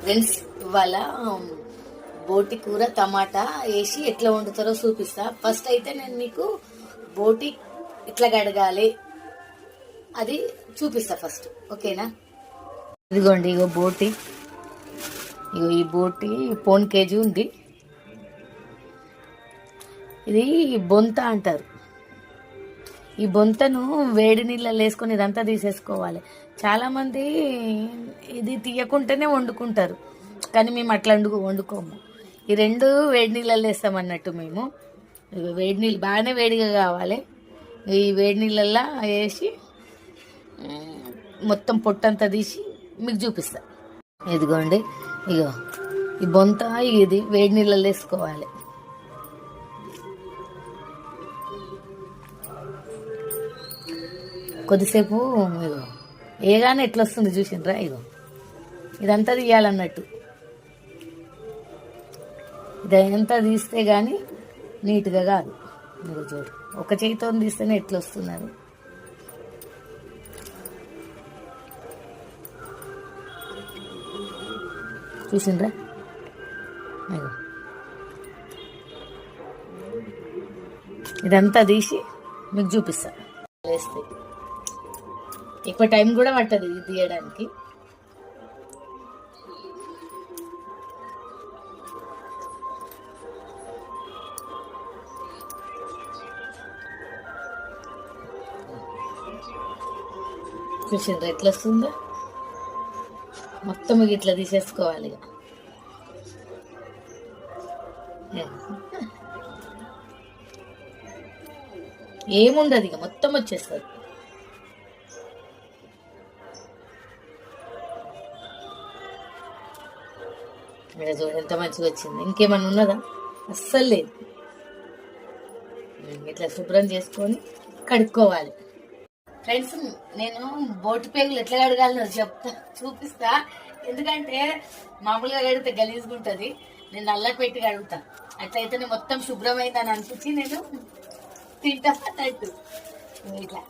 Friends ఇవాళ బోటి కూర టమాటా వేసి ఎట్లా వండుతారో చూపిస్తా. ఫస్ట్ అయితే నేను మీకు బోటి ఎట్లా కడగాలి అది చూపిస్తా ఫస్ట్, ఓకేనా? ఇదిగోండి, ఇగో బోటి, ఇగో ఈ బోటి పోన్ కేజీ ఉంది. ఇది బొంత అంటారు. ఈ బొంతను వేడి నీళ్ళలో వేసుకొని ఇదంతా తీసేసుకోవాలి. చాలామంది ఇది తీయకుండానే వండుకుంటారు, కానీ మేము అట్లా వండుకోము. ఈ రెండు వేడి నీళ్ళలో వేస్తామన్నట్టు మేము. వేడి నీళ్ళు బాగానే వేడిగా కావాలి. ఈ వేడి నీళ్ళల్లో వేసి మొత్తం పొట్టంతా తీసి మీకు చూపిస్తా. ఇదిగోండి, ఇగో ఈ బొంత ఇది వేడి నీళ్ళలో వేసుకోవాలి. కొద్దిసేపు ఇగో ఏగానే ఎట్లా వస్తుంది చూసిండ్రా? ఇగో ఇదంతా తీయాలన్నట్టు. ఇదంతా తీస్తే కానీ నీట్గా కాదు. ఇగో చూడు, ఒక చేతితో తీస్తేనే ఎట్లా వస్తున్నది. చూసిండ్రా? ఇగో ఇదంతా తీసి మీకు చూపిస్తా. వేస్తే ఎక్కువ టైం కూడా పట్టదు ఇది తీయడానికి. చూసిండ్రా ఎట్లా వస్తుందో? మొత్తం ఇట్లా తీసేసుకోవాలి. ఏముండదు, ఇక మొత్తం వచ్చేస్తుంది. మీరు చూడండి ఎంత మంచిగా వచ్చింది. ఇంకేమన్నా ఉన్నదా? అస్సలు లేదు. ఇట్లా శుభ్రం చేసుకొని కడుక్కోవాలి. ఫ్రెండ్స్, నేను బోటి పేగులు ఎట్లా కడగాలో చూపిస్తా. ఎందుకంటే మామూలుగా కడిగితే గలీజ్గా ఉంటుంది. నేను నల్లకి పెట్టి కడుగుతా. అట్లయితేనే మొత్తం శుభ్రమైందని అనిపించి నేను తింటా అన్నట్టు. ఇట్లా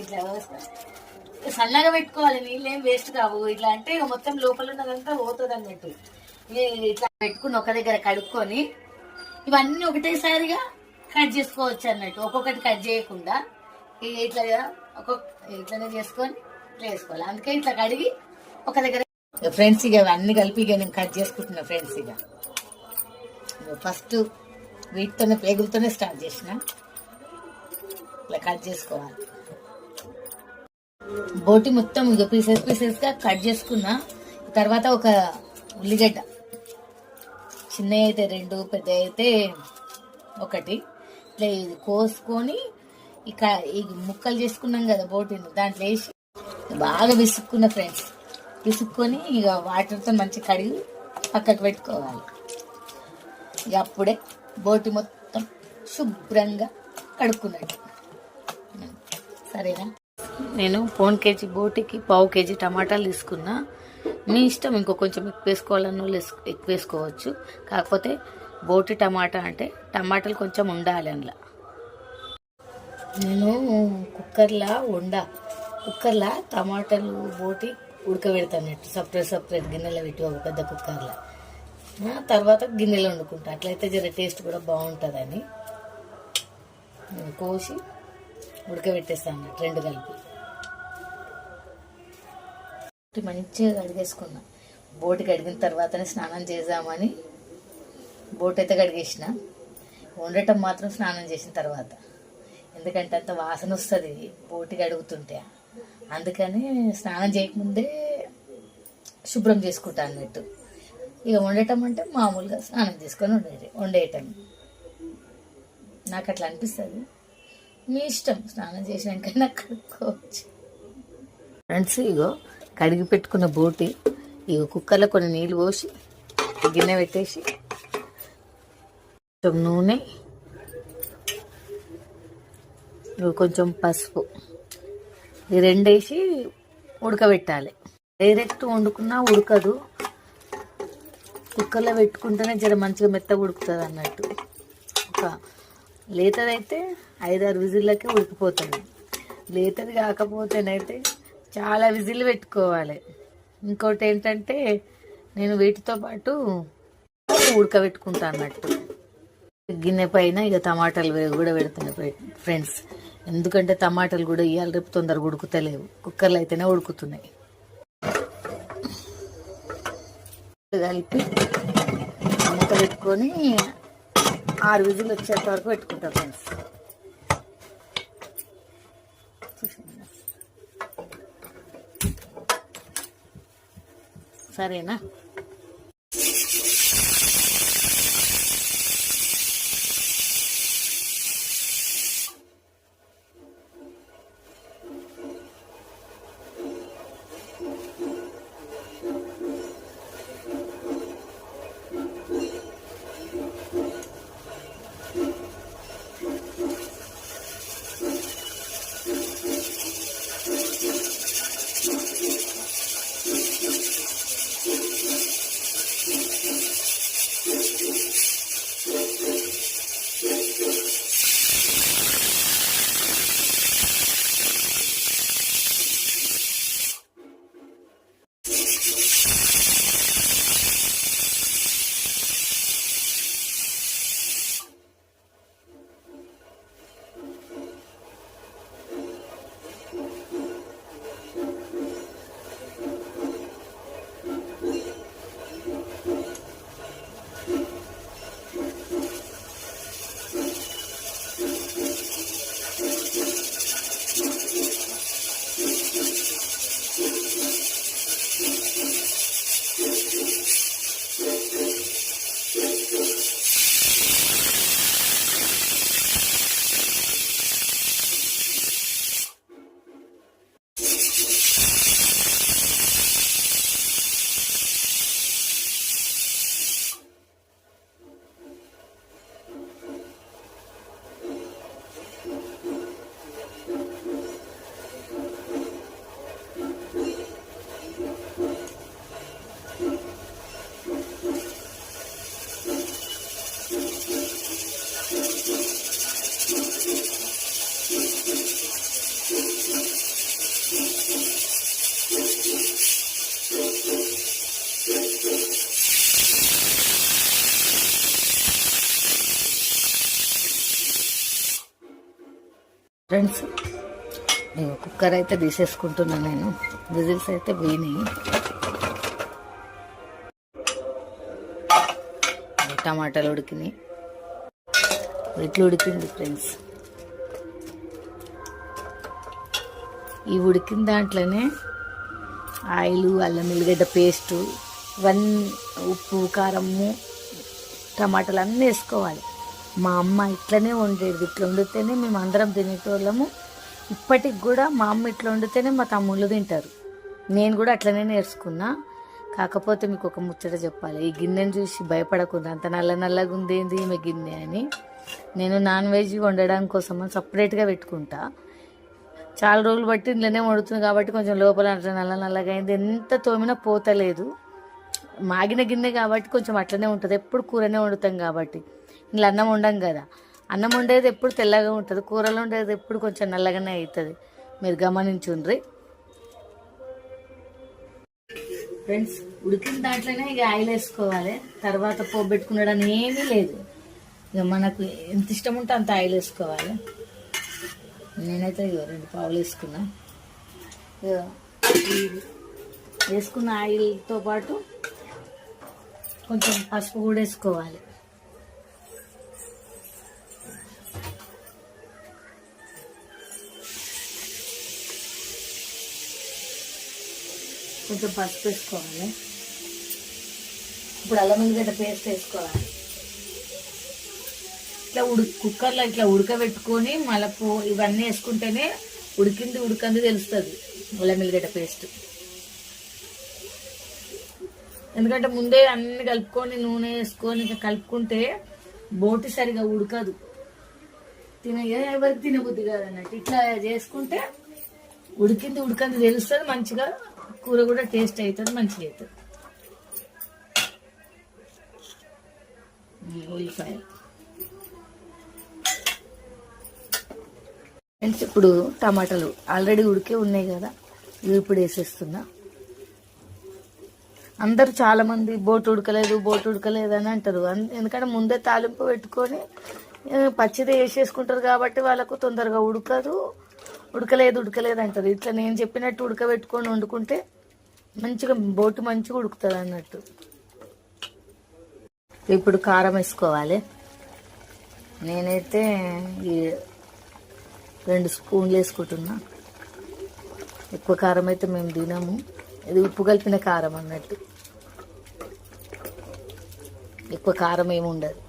ఇట్లా సన్నగా పెట్టుకోవాలి, నీళ్ళు ఏం వేస్ట్ కావు. ఇట్లా అంటే ఇక మొత్తం లోపల ఉన్నదంతా పోతుంది అన్నట్టు. ఇట్లా పెట్టుకుని ఒక దగ్గర కడుక్కొని ఇవన్నీ ఒకటేసారిగా కట్ చేసుకోవచ్చు అన్నట్టు. ఒక్కొక్కటి కట్ చేయకుండా ఇట్లా ఇట్లనే చేసుకొని ఇట్లా వేసుకోవాలి. అందుకే ఇట్లా కడిగి ఒక దగ్గర. ఫ్రెండ్స్, ఇక అన్ని కలిపి ఇక నేను కట్ చేసుకుంటున్నా. ఫ్రెండ్స్, ఇక ఫస్ట్ వీటితోనే పేగులతోనే స్టార్ట్ చేసిన. ఇట్లా కట్ చేసుకోవాలి. బోటి మొత్తం ఇక పీసెస్గా కట్ చేసుకున్నా. తర్వాత ఒక ఉల్లిగడ్డ, చిన్న అయితే 2, పెద్ద అయితే 1, ఇట్లా ఇది కోసుకొని ఇక ఈ ముక్కలు చేసుకున్నాం కదా బోటిని, దాంట్లో వేసి బాగా విసుక్కున్న ఫ్రెండ్స్. విసుక్కొని ఇక వాటర్తో మంచిగా కడిగి పక్కకు పెట్టుకోవాలి. ఇక అప్పుడే బోటి మొత్తం శుభ్రంగా కడుక్కున్నట్టు. సరేనా? నేను పోన్ కేజీ బోటికి 1/2 కేజీ టమాటాలు తీసుకున్నా. మీ ఇష్టం, ఇంకో కొంచెం ఎక్కువ వేసుకోవాలన్న ఎక్కువ వేసుకోవచ్చు. కాకపోతే బోటి టమాటా అంటే టమాటాలు కొంచెం ఉండాలి అందులో. నేను కుక్కర్లా టమాటాలు బోటి ఉడకబెడతానట్టు. సపరేట్ గిన్నెలో పెట్టి ఒక పెద్ద కుక్కర్లో. తర్వాత గిన్నెలో వండుకుంటా. అట్లయితే జర టేస్ట్ కూడా బాగుంటుందని కోసి ఉడకబెట్టేస్తాను అన్నట్టు 2 కలిపి. మంచిగా కడిగేసుకున్నా. బోటి కడిగిన తర్వాతనే స్నానం చేద్దామని బోట్ అయితే కడిగేసిన. వండటం మాత్రం స్నానం చేసిన తర్వాత, ఎందుకంటే అంత వాసన వస్తుంది బోటి కడుగుతుంటే. అందుకని స్నానం చేయకముందే శుభ్రం చేసుకుంటా అన్నట్టు. ఇక వండటం అంటే మామూలుగా స్నానం చేసుకొని వండేయటం. నాకు అట్లా అనిపిస్తుంది. మీ ఇష్టం, స్నానం చేసినాకైనా కడుక్కోవచ్చు. ఫ్రెండ్స్, ఇగో కడిగి పెట్టుకున్న బోటి ఇగో కుక్కర్లో కొన్ని నీళ్ళు పోసి గిన్నె పెట్టేసి కొంచెం నూనె, కొంచెం పసుపు, ఈ 2 వేసి ఉడకబెట్టాలి. డైరెక్ట్ వండుకున్నా ఉడకదు. కుక్కర్లో పెట్టుకుంటేనే జర మంచిగా మెత్తగా ఉడుకుతుంది అన్నట్టు. ఒక లేతదైతే 5-6 విజిల్లకే ఉడికిపోతుంది. లేతది కాకపోతేనైతే చాలా విజిల్ పెట్టుకోవాలి. ఇంకోటి ఏంటంటే నేను వీటితో పాటు ఉడకబెట్టుకుంటా అన్నట్టు. గిన్నె పైన ఇక టమాటాలు కూడా పెడుతున్నాయి ఫ్రెండ్స్, ఎందుకంటే టమాటాలు కూడా ఇవాళ రేపు తొందరగా ఉడుకుతలేవు, కుక్కర్లో అయితేనే ఉడుకుతున్నాయి. కలిపి మూత పెట్టుకొని 6 విజిల్ వచ్చేంత వరకు పెట్టుకుంటా ఫ్రెండ్స్. సరేనా? ఫ్రెండ్స్, నేను కుక్కర్ అయితే తీసేసుకుంటున్నాను. నేను విజిల్స్ అయితే పోయినాయి. టమాటాలు ఉడికినాయి, ఇట్లా ఉడికింది ఫ్రెండ్స్. ఈ ఉడికిన దాంట్లోనే ఆయిల్, అల్లం ఎల్లిగడ్డ పేస్టు, ఉప్పు, కారము, టమాటాలు అన్నీ వేసుకోవాలి. మా అమ్మ ఇట్లనే వండేది, ఇట్లా వండితేనే మేము అందరం తినేటోళ్ళము. ఇప్పటికి కూడా మా అమ్మ ఇట్లా వండితేనే మా తమ్ముళ్ళు తింటారు. నేను కూడా అట్లనే నేర్చుకున్నా. కాకపోతే మీకు ఒక ముచ్చట చెప్పాలి, ఈ గిన్నెని చూసి భయపడకుండా అంత నల్లగా ఉంది ఏంది ఈమె గిన్నె అని. నేను నాన్ వెజ్ వండడం కోసం సపరేట్గా పెట్టుకుంటా. చాలా రోజులు బట్టి ఇంట్లోనే వండుతుంది కాబట్టి కొంచెం లోపల అట్లా నల్లగా అయింది. ఎంత తోమినా పోతలేదు. మాగిన గిన్నె కాబట్టి కొంచెం అట్లనే ఉంటుంది. ఎప్పుడు కూరనే వండుతాం కాబట్టి. ఇలా అన్నం వండం కదా, అన్నం వండేది ఎప్పుడు తెల్లగా ఉంటుంది, కూరలు వండేది ఎప్పుడు కొంచెం నల్లగానే అవుతుంది. మీరు గమనించుండ్రి ఫ్రెండ్స్. ఉడికిన దాంట్లోనే ఇక ఆయిల్ వేసుకోవాలి. తర్వాత పోపు పెట్టుకున్నాడని ఏమీ లేదు. ఇక మనకు ఎంత ఇష్టం ఉంటే అంత ఆయిల్ వేసుకోవాలి. నేనైతే ఇక 2 పావులు వేసుకున్నా. ఇక వేసుకున్న ఆయిల్తో పాటు కొంచెం పసుపు కూడా వేసుకోవాలి. కొంచెం పసుపు వేసుకోవాలి. ఇప్పుడు అల్లం ఎల్లిగడ్డ పేస్ట్ వేసుకోవాలి. ఇట్లా కుక్కర్లో ఇట్లా ఉడకబెట్టుకొని మళ్ళీ ఇవన్నీ వేసుకుంటేనే ఉడికంది తెలుస్తుంది అల్లం ఎల్లిగడ్డ పేస్ట్. ఎందుకంటే ముందే అన్ని కలుపుకొని నూనె వేసుకొని కలుపుకుంటే బోటి సరిగా ఉడకదు, ఎవరికి తినబుద్ధి కాదు అన్నట్టు. ఇట్లా చేసుకుంటే ఉడికంది తెలుస్తుంది, మంచిగా కూర కూడా టేస్ట్ అవుతుంది, మంచిగా అవుతుంది. ఉల్లిపాయ ఫ్రెండ్స్, ఇప్పుడు టమాటాలు ఆల్రెడీ ఉడికే ఉన్నాయి కదా, ఇవి ఇప్పుడు వేసేస్తున్నా. అందరూ చాలా మంది బోటు ఉడకలేదు అని అంటారు. ఎందుకంటే ముందే తాలింపు పెట్టుకొని పచ్చిది వేసేసుకుంటారు కాబట్టి వాళ్ళకు తొందరగా ఉడకలేదు అంటారు. ఇట్లా నేను చెప్పినట్టు ఉడకబెట్టుకొని వండుకుంటే మంచిగా బోటు మంచిగా ఉడుకుతుంది అన్నట్టు. ఇప్పుడు కారం వేసుకోవాలి. నేనైతే ఈ 2 స్పూన్లు వేసుకుంటున్నా. ఎక్కువ కారం అయితే మేము తినము. ఇది ఉప్పు కలిపిన కారం అన్నట్టు, ఎక్కువ కారం ఏమి ఉండదు.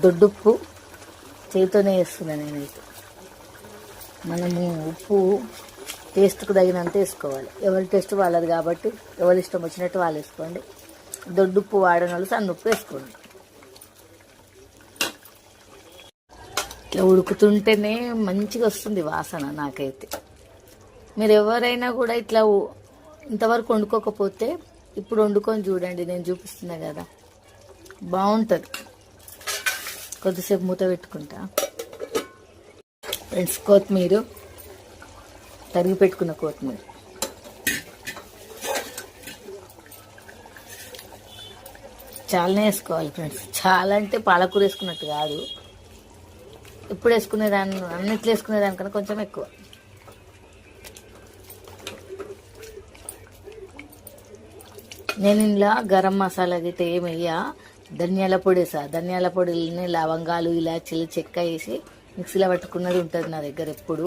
దొడ్డుప్పు చేతితోనే వేస్తున్నాను నేనైతే. మనము ఉప్పు టేస్ట్కు తగినంత వేసుకోవాలి. ఎవరి టేస్ట్ వాళ్ళది కాబట్టి ఎవరి ఇష్టం వచ్చినట్టు వాళ్ళు వేసుకోండి. దొడ్డుప్పు వాడిన వాళ్ళు సన్నుప్పు వేసుకోండి. ఇట్లా ఉడుకుతుంటేనే మంచిగా వస్తుంది వాసన. నాకైతే మీరు ఎవరైనా కూడా ఇట్లా ఇంతవరకు వండుకోకపోతే ఇప్పుడు వండుకొని చూడండి. నేను చూపిస్తున్నా కదా, బాగుంటుంది. కొద్దిసేపు మూత పెట్టుకుంటా. ఫ్రెండ్స్, కొత్తిమీర తరిగి పెట్టుకున్న కొత్తిమీర చాలానే వేసుకోవాలి ఫ్రెండ్స్. చాలా అంటే పాలకూర వేసుకున్నట్టు కాదు, ఇప్పుడు వేసుకునేదాన్ని అన్నిట్లో వేసుకునేదానికన్నా కొంచెం ఎక్కువ. నేను ఇలా గరం మసాలా గిట్ట ఏమయ్యా ధనియాల పొడి వేసా. ధనియాల పొడిని లవంగాలు ఇలాచీలు చెక్క వేసి మిక్సీలో పట్టుకున్నది ఉంటుంది నా దగ్గర ఎప్పుడు.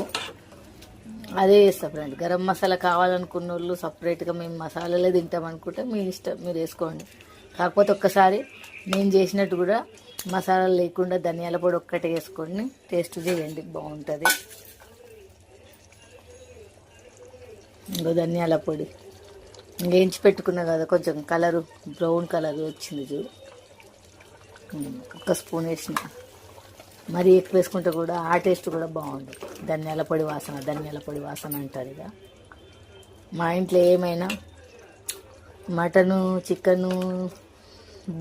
అదే వేస్తా ఫ్రెండ్. గరం మసాలా కావాలనుకున్న వాళ్ళు సపరేట్గా మేము మసాలాలే తింటాం అనుకుంటే మీ ఇష్టం, మీరు వేసుకోండి. కాకపోతే ఒక్కసారి నేను చేసినట్టు కూడా మసాలాలు లేకుండా ధనియాల పొడి ఒక్కటే వేసుకోండి, టేస్ట్ చేయండి, బాగుంటుంది. ఇంకో ధనియాల పొడి వేయించి పెట్టుకున్నా కదా, కొంచెం కలరు బ్రౌన్ కలర్ వచ్చింది చూడు, 1 స్పూన్ వేసిన. మరీ ఎక్కువ వేసుకుంటే కూడా ఆ టేస్ట్ కూడా బాగుంటుంది. ధనియాల పొడి వాసన అంటారు. ఇక మా ఇంట్లో ఏమైనా మటను, చికెను,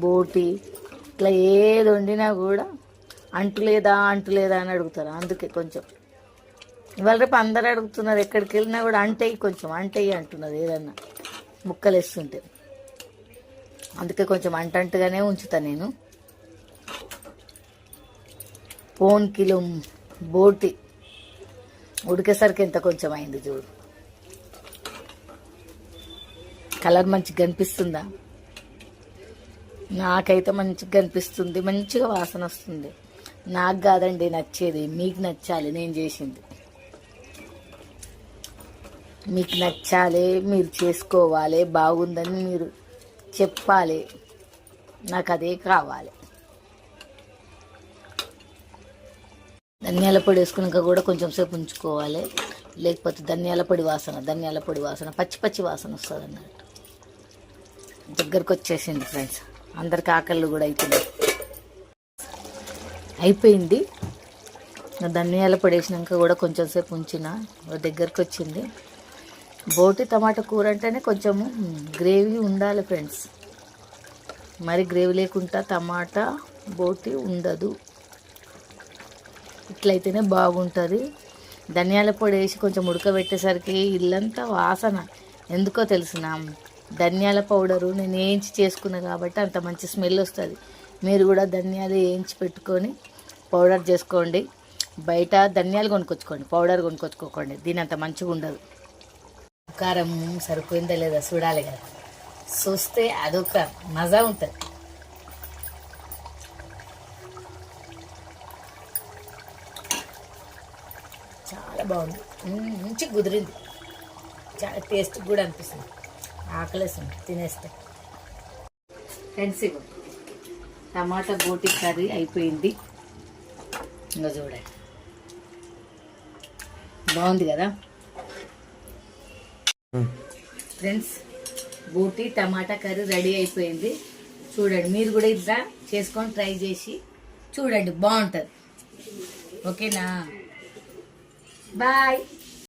బోటి ఇట్లా ఏది వండినా కూడా అంటులేదా అని అడుగుతారు. అందుకే కొంచెం ఇవాళ రేపు అందరూ అడుగుతున్నారు, ఎక్కడికి వెళ్ళినా కూడా కొంచెం అంటేయి అంటున్నారు ఏదన్నా ముక్కలు వేస్తుంటే. అందుకే కొంచెం అంటంటుగానే ఉంచుతాను నేను. పోన్ కిలో బోటి ఉడికేసరికి ఎంత కొంచెం అయింది చూడు. కలర్ మంచిగా కనిపిస్తుందా? నాకైతే మంచిగా కనిపిస్తుంది, మంచిగా వాసన వస్తుంది. నాకు కాదండి నచ్చేది, మీకు నచ్చాలి. నేను చేసింది మీకు నచ్చాలి, మీరు చేసుకోవాలి, బాగుందని మీరు చెప్పాలి. నాకు అదే కావాలి. ధనియాల పొడి వేసుకున్నాక కూడా కొంచెం సేపు ఉంచుకోవాలి, లేకపోతే ధనియాల పొడి వాసన పచ్చి వాసన వస్తుంది అన్నట్టు. దగ్గరకు వచ్చేసింది ఫ్రెండ్స్, అందరికి ఆకళ్ళు కూడా అయిపోయింది. ధనియాల పొడి వేసినాక కూడా కొంచెం సేపు ఉంచిన దగ్గరకు వచ్చింది. బోటి టమాటా కూర అంటేనే కొంచెము గ్రేవీ ఉండాలి ఫ్రెండ్స్. మరి గ్రేవీ లేకుండా టమాటా బోటి ఉండదు. ఇట్లయితేనే బాగుంటుంది. ధనియాల పొడి వేసి కొంచెం ఉడకబెట్టేసరికి ఇల్లంతా వాసన. ఎందుకో తెలిసిన ధనియాల పౌడరు నేను వేయించి చేసుకున్నా కాబట్టి అంత మంచి స్మెల్ వస్తుంది. మీరు కూడా ధనియాలు వేయించి పెట్టుకొని పౌడర్ చేసుకోండి. బయట ధనియాలు కొనుక్కొచ్చుకోండి, పౌడర్ కొనుక్కొచ్చుకోకండి. దీని అంత మంచిగా ఉండదు. కారం సరిపోయిందా లేదా చూడాలి కదా, చూస్తే అదొక మజా ఉంటుంది. చాలా బాగుంది, మంచిగా కుదిరింది, చాలా టేస్ట్ కూడా అనిపిస్తుంది. ఆకలేస్తుంది తినేస్తే. ఫ్రెండ్స్, టమాటా బోటి కర్రీ అయిపోయింది. ఇంకా చూడండి, బాగుంది కదా ఫ్రెండ్స్. బోటి టమాటా కర్రీ రెడీ అయిపోయింది. చూడండి, మీరు కూడా ఇట్లా చేసుకొని ట్రై చేసి చూడండి, బాగుంటుంది. ఓకేనా? బాయ్.